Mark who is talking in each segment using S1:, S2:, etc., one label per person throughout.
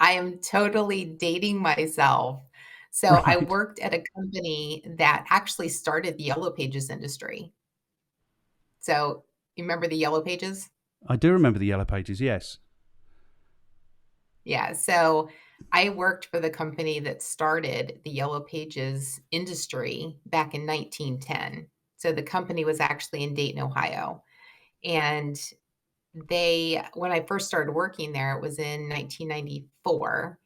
S1: I am totally dating myself. So I
S2: Right.
S1: worked at a company that actually started the Yellow Pages industry. So you remember the Yellow Pages?
S2: I do remember the Yellow Pages, yes.
S1: Yeah. So I worked for the company that started the Yellow Pages industry back in 1910. So the company was actually in Dayton, Ohio. And when I first started working there, it was in 1994.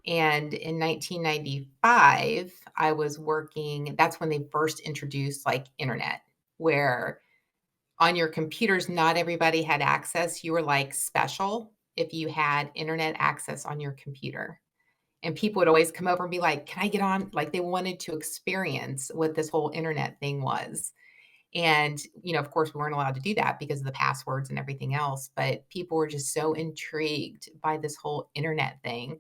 S1: And in 1995, I was working, that's when they first introduced like internet, where on your computers, not everybody had access. You were like special if you had internet access on your computer. And people would always come over and be like, "Can I get on?" Like they wanted to experience what this whole internet thing was. And, of course, we weren't allowed to do that because of the passwords and everything else. But people were just so intrigued by this whole internet thing.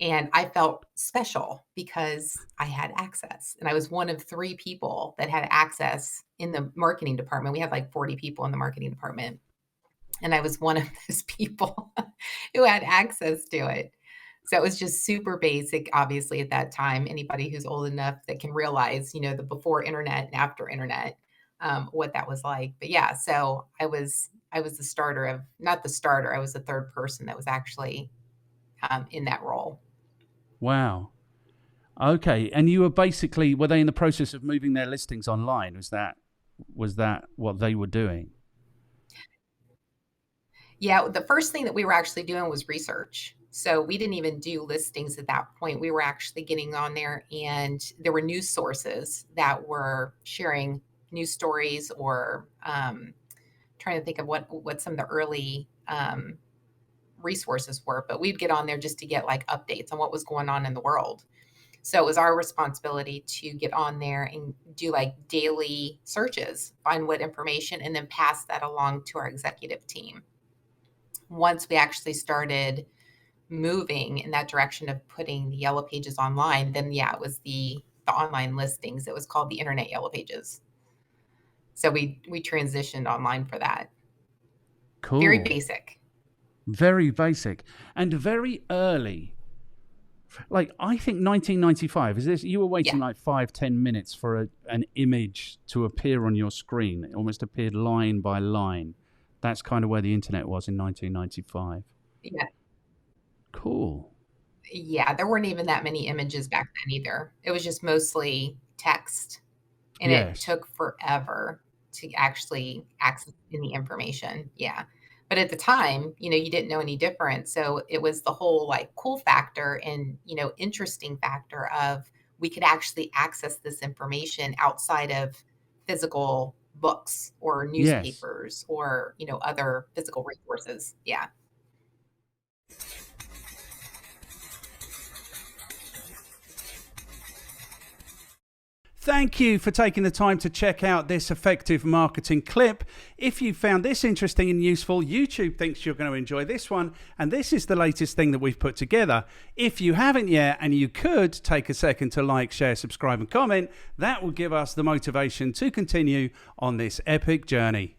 S1: And I felt special because I had access. And I was one of three people that had access in the marketing department. We had like 40 people in the marketing department. And I was one of those people who had access to it. So it was just super basic, obviously, at that time. Anybody who's old enough that can realize, the before internet and after internet, what that was like. But yeah, so I was the starter of not the starter. I was the third person that was actually in that role.
S2: Wow. Okay. And you were basically, were they in the process of moving their listings online? Was that what they were doing?
S1: Yeah, the first thing that we were actually doing was research. So we didn't even do listings at that point. We were actually getting on there, and there were news sources that were sharing news stories or trying to think of what some of the early resources were. But we'd get on there just to get like updates on what was going on in the world. So it was our responsibility to get on there and do like daily searches, find what information, and then pass that along to our executive team. Once we actually started moving in that direction of putting the Yellow Pages online, then yeah, it was the online listings. It was called the Internet Yellow Pages. So we transitioned online for that. Very
S2: Cool.
S1: basic.
S2: Very basic and very early. Like, I think 1995 is this. You were
S1: Yeah.
S2: waiting like 5-10 minutes for an image to appear on your screen. It almost appeared line by line. That's kind of where the internet was in 1995.
S1: Yeah.
S2: Cool.
S1: Yeah. There weren't even that many images back then either. It was just mostly text, and it
S2: Yes.
S1: took forever to actually access any information. Yeah. But at the time, you didn't know any different. So it was the whole like cool factor and, interesting factor of we could actually access this information outside of physical books or
S2: Yes.
S1: newspapers or, other physical resources. Yeah.
S2: Thank you for taking the time to check out this effective marketing clip. If you found this interesting and useful, YouTube thinks you're going to enjoy this one, and this is the latest thing that we've put together. If you haven't yet, and you could take a second to like, share, subscribe, and comment, that will give us the motivation to continue on this epic journey.